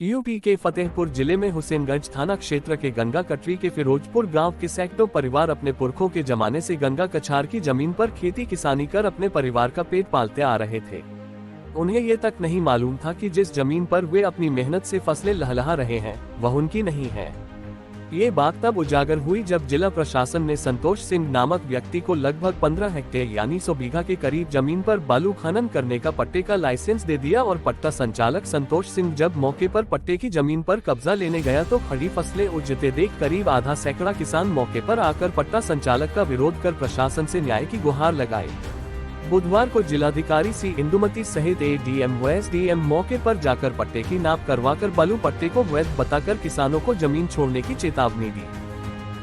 UP के फतेहपुर जिले में हुसैनगंज थाना क्षेत्र के गंगा कटरी के फिरोजपुर गांव के सैकड़ों परिवार अपने पुरखों के जमाने से गंगा कछार की जमीन पर खेती किसानी कर अपने परिवार का पेट पालते आ रहे थे। उन्हें ये तक नहीं मालूम था कि जिस जमीन पर वे अपनी मेहनत से फसलें लहलहा रहे हैं वह उनकी नहीं है। ये बात तब उजागर हुई जब जिला प्रशासन ने संतोष सिंह नामक व्यक्ति को लगभग 15 हेक्टेयर यानी 100 बीघा के करीब जमीन पर बालू खनन करने का पट्टे का लाइसेंस दे दिया और पट्टा संचालक संतोष सिंह जब मौके पर पट्टे की जमीन पर कब्जा लेने गया तो खड़ी फसलें उजते देख करीब आधा सैकड़ा किसान मौके पर आकर पट्टा संचालक का विरोध कर प्रशासन से न्याय की गुहार लगाई। बुधवार को जिलाधिकारी सी इंदुमती सहित एडीएम व एसडीएम मौके पर जाकर पट्टे की नाप करवाकर बालू पट्टे को वैध बताकर किसानों को जमीन छोड़ने की चेतावनी दी।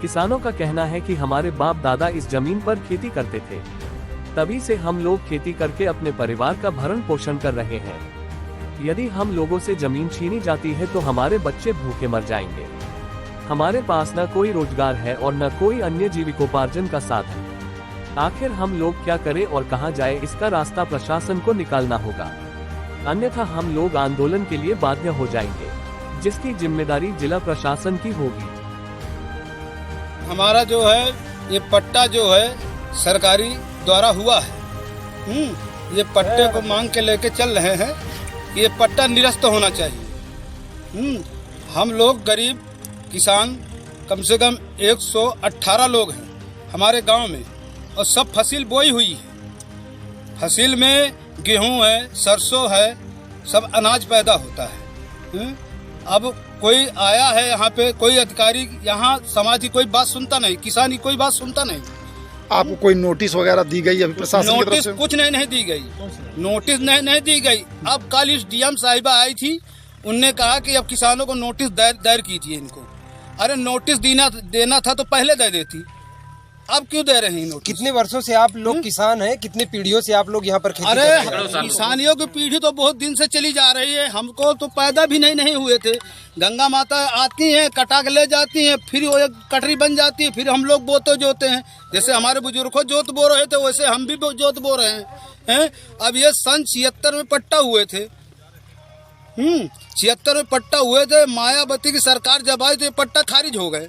किसानों का कहना है कि हमारे बाप दादा इस जमीन पर खेती करते थे, तभी से हम लोग खेती करके अपने परिवार का भरण पोषण कर रहे हैं। यदि हम लोगों से जमीन छीनी जाती है तो हमारे बच्चे भूखे मर जाएंगे। हमारे पास न कोई रोजगार है और न कोई अन्य जीविकोपार्जन का साधन। आखिर हम लोग क्या करें और कहां जाए, इसका रास्ता प्रशासन को निकालना होगा, अन्यथा हम लोग आंदोलन के लिए बाध्य हो जाएंगे, जिसकी जिम्मेदारी जिला प्रशासन की होगी। हमारा जो है ये पट्टा जो है सरकारी द्वारा हुआ है। ये पट्टे को मांग के लेके चल रहे हैं। ये पट्टा निरस्त होना चाहिए। हम लोग गरीब किसान कम से कम 118 लोग हैं हमारे गांव में और सब फसिल बोई हुई है। फसिल में गेहूं है, सरसों है, सब अनाज पैदा होता है। अब कोई आया है यहाँ पे, कोई अधिकारी यहाँ समाज की कोई बात सुनता नहीं, किसान की कोई बात सुनता नहीं। आपको कोई नोटिस वगैरह दी गई अभी प्रशासन की तरफ से? नोटिस कुछ नहीं दी गई, नोटिस नहीं दी गई। अब कल इस डीएम साहिबा आई थी, उनने कहा कि अब किसानों को नोटिस दायर कीजिए इनको। अरे नोटिस देना था तो पहले दे देती, अब क्यों दे रहे हैं? कितने वर्षों से आप लोग किसान हैं? कितनी पीढ़ियों से आप लोग यहाँ पर खेती कर रहे हैं? अरे किसानियों की पीढ़ी तो बहुत दिन से चली जा रही है। हमको तो पैदा भी नहीं हुए थे। गंगा माता आती हैं, कटा के ले जाती हैं, फिर वो एक कटरी बन जाती है, फिर हम लोग बोते जोते हैं। जैसे हमारे बुजुर्गों जोत बो रहे थे वैसे हम भी जोत बो रहे हैं। अब ये सन 76 में पट्टा हुए थे। 76 में पट्टा हुए थे। मायावती की सरकार जब आई तो ये पट्टा खारिज हो गए।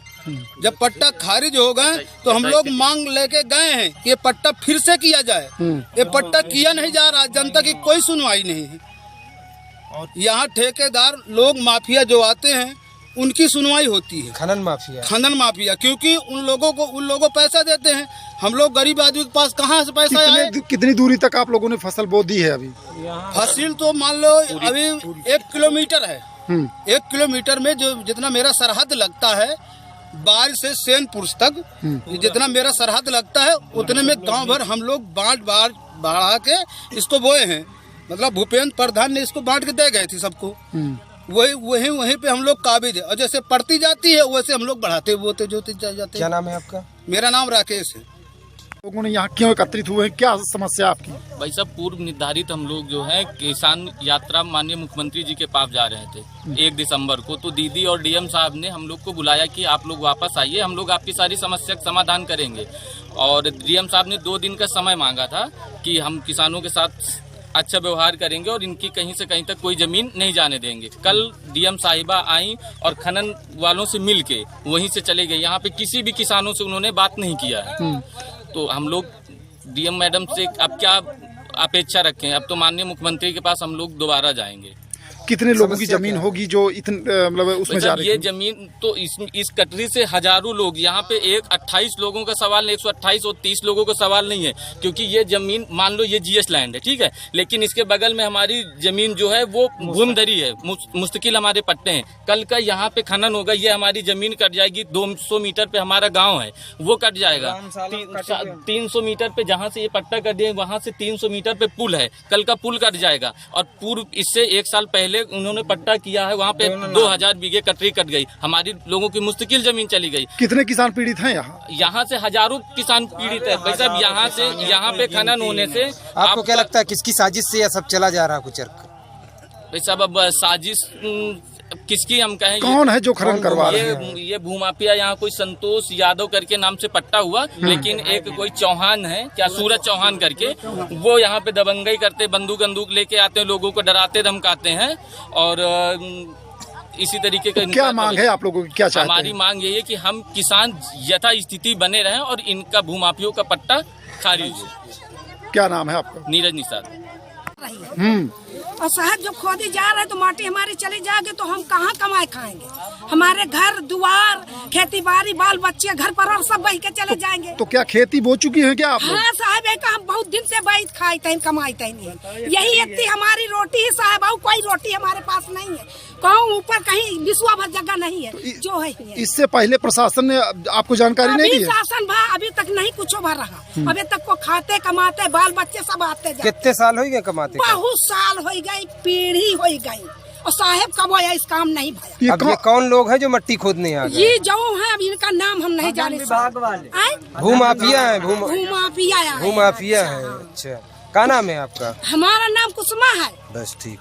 जब पट्टा खारिज हो गए तो हम लोग मांग लेके गए हैं कि ये पट्टा फिर से किया जाए। ये पट्टा किया नहीं जा रहा, जनता की कोई सुनवाई नहीं है। यहाँ ठेकेदार लोग माफिया जो आते हैं उनकी सुनवाई होती है। खनन माफिया क्योंकि उन लोगों पैसा देते हैं। हम लोग गरीब आदमी के पास कहाँ से पैसा आए? कितनी दूरी तक आप लोगों ने फसल बो दी है अभी? फसिल तो मान लो अभी 1 किलोमीटर है। 1 किलोमीटर में जो जितना मेरा सरहद लगता है बाढ़ से सेनपुर तक, जितना मेरा सरहद लगता है उतने में गांव भर हम लोग बढ़ा के इसको बोए हैं। मतलब भूपेंद्र प्रधान ने इसको बांट के दे गए थे सबको। वहीं पे हम लोग काबिज है और जैसे पड़ती जाती है वैसे हम लोग बढ़ाते बोते जोते जाते। क्या नाम है आपका? मेरा नाम राकेश है। लोगों ने यहाँ क्यों एकत्रित हुए हैं, क्या समस्या आपकी? भाई साहब, पूर्व निर्धारित हम लोग जो है किसान यात्रा माननीय मुख्यमंत्री जी के पास जा रहे थे 1 दिसंबर को। तो दीदी और डीएम साहब ने हम लोग को बुलाया कि आप लोग वापस आइए, हम लोग आपकी सारी समस्या का समाधान करेंगे। और डीएम साहब ने 2 दिन का समय मांगा था कि हम किसानों के साथ अच्छा व्यवहार करेंगे और इनकी कहीं से कहीं तक कोई जमीन नहीं जाने देंगे। कल डीएम साहिबा आई और खनन वालों से मिल के वहीं से चले गए। यहाँ पे किसी भी किसानों से उन्होंने बात नहीं किया है। तो हम लोग डीएम मैडम से अब क्या अपेक्षा रखें? अब तो माननीय मुख्यमंत्री के पास हम लोग दोबारा जाएंगे। कितने लोगों की जमीन होगी जो मतलब उसमें जा रही है? ये जमीन तो इस कटरी से हजारों लोग यहाँ पे 28 लोगों का सवाल नहीं, 128 और 30 लोगों का सवाल नहीं है। क्योंकि ये जमीन मान लो ये जीएस लैंड है, ठीक है, लेकिन इसके बगल में हमारी जमीन जो है वो भूमधरी है, मुस्तकिल हमारे पट्टे हैं। कल का यहाँ पे खनन होगा, ये हमारी जमीन कट जाएगी। 200 मीटर पे हमारा गाँव है वो कट जाएगा। 300 मीटर पे जहाँ से ये पट्टा कट दिए वहाँ से 300 मीटर पे पुल है, कल का पुल कट जाएगा। और पूर्व इससे 1 साल पहले उन्होंने पट्टा किया है, वहाँ पे 2000 बीघे कटरी कट गई, हमारी लोगों की मुस्तकिल जमीन चली गई। कितने किसान पीड़ित हैं यहाँ? यहाँ से हजारों किसान पीड़ित है भाई साहब। यहाँ पे खनन होने से आपको क्या लगता है किसकी साजिश से यह सब चला जा रहा कुछ? भाई साहब अब साजिश किसकी हम कहें? कौन है जो खनन करवा रहे हैं? ये भूमाफिया यहाँ कोई संतोष यादव करके नाम से पट्टा हुआ, लेकिन एक कोई चौहान है, क्या सूरज चौहान करके, वो यहाँ पे दबंगई करते, बंदूक लेके आते हैं, लोगों को डराते धमकाते हैं। और इसी तरीके का क्या मांग है आप लोगों की, क्या चाहते हमारी हैं? मांग यही है कि हम किसान यथा स्थिति बने रहें और इनका भूमाफियों का पट्टा खारिज हो। क्या नाम है आपका? नीरज निषाद। और साहब जब खोदी जा रहे तो माटी हमारी चली जाएगी तो हम कहाँ कमाए खाएंगे। हमारे घर दुआर खेती बाड़ी बाल बच्चे घर पर सब बह के चले जाएंगे। तो क्या खेती बो चुकी है क्या आप लोग? हाँ साहब एक हम बहुत दिन से बैठ खाई तैन कमाई तैन यही इतनी हमारी रोटी है साहब। और कोई रोटी हमारे पास नहीं है, कहूँ ऊपर कहीं विश्वा भर जगह नहीं है जो है। इससे पहले प्रशासन ने आपको जानकारी नहीं दी है? शासन भा अभी तक नहीं कुछ भर रहा। अभी तक को खाते कमाते बाल बच्चे सब आते जाते। कितने साल हो गए कमाते? बहुत साल हो गई, पीढ़ी हो गई और साहेब कब आया इस काम नहीं भया। अब ये कौन लोग हैं जो मट्टी खोदने आ गए? ये जो है अब इनका नाम हम नहीं जाने। भूमाफिया है, भूमाफिया है। भूमाफिया है। अच्छा, क्या नाम है आपका? हमारा नाम कुसुमा है। बस ठीक।